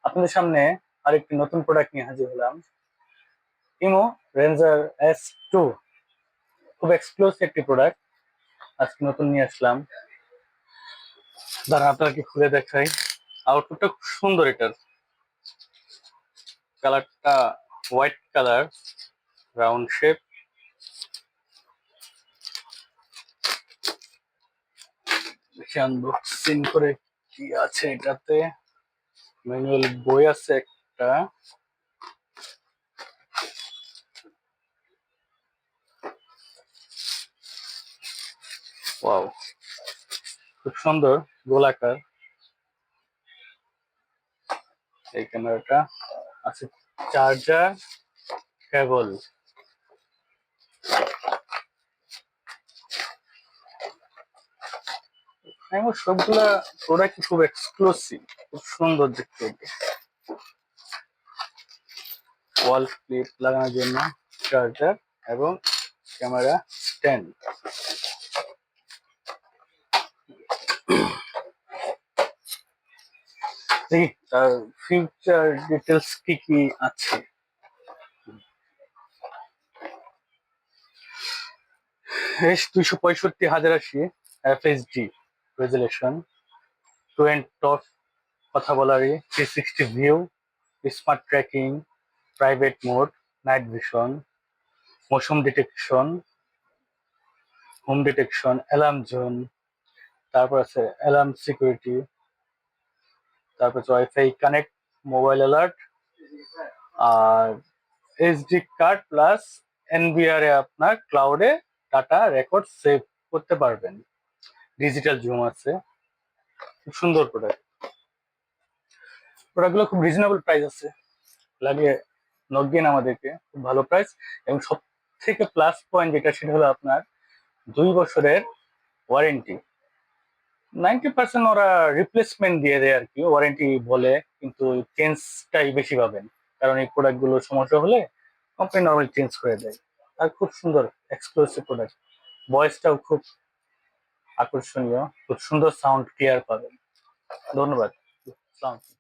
আপনাদের সামনে আরেকটি নতুন প্রোডাক্ট নিয়ে হাজির হলাম। ইমো রেঞ্জার S2, খুব এক্সক্লুসিভ একটি প্রোডাক্ট আজকে নতুন নিয়ে আসলাম। দাঁড়া আপনাকে খুলে দেখাই। আউটপুটটা খুব সুন্দর, এটার কালারটা white colour, round shape. Unboxing করে কি আছে এটাতে। ম্যানুয়াল বই আছে একটা। ওয়াও, খুব সুন্দর গোলাকার। এই ক্যামেরাটা আছে, চার্জার, কেবল। এবং সবগুলা প্রোডাক্ট খুব এক্সক্লুসিভ, খুব সুন্দর দেখতে। ওয়াল ক্লিপ লাগানোর জন্য চার্জার এবং ক্যামেরা স্ট্যান্ড। দেখি তার ফিউচার ডিটেলস কি কি আছে। S265/1080 FHD রেজুলেশন, টু এন্ড টপ কথা বলারই, 360 view, smart tracking, private mode, night vision, motion detection, home detection, alarm zone, তারপর আছে অ্যালার্ম সিকিউরিটি, তারপর আছে ওয়াইফাই কানেক্ট, মোবাইল অ্যালার্ট, আর এসডি কার্ড প্লাস এনবিআর এ আপনার ক্লাউডে ডাটা রেকর্ড সেভ করতে পারবেন। ডিজিটাল জুম আছে। খুব সুন্দর প্রোডাক্ট। প্রোডাক্টগুলো খুব রিজনেবল প্রাইস আছে, লাগে নক দিন আমাদেরকে, খুব ভালো প্রাইস। এবং সব থেকে প্লাস পয়েন্ট যেটা, সেটা হলো আপনার 2 বছরের ওয়ারেন্টি। 90% ওরা রিপ্লেসমেন্ট দিয়ে দেয় আর কি, ওয়ারেন্টি বলে, কিন্তু চেঞ্জটাই বেশি পাবেন। কারণ এই প্রোডাক্টগুলো সমস্যা হলে কোম্পানি নর্মালি চেঞ্জ করে দেয়। আর খুব সুন্দর এক্সক্লুসিভ প্রোডাক্ট। ভয়েসটাও খুব আকর্ষণীয়, খুব সুন্দর সাউন্ড ক্লিয়ার পাবেন। ধন্যবাদ। আসসালামু আলাইকুম।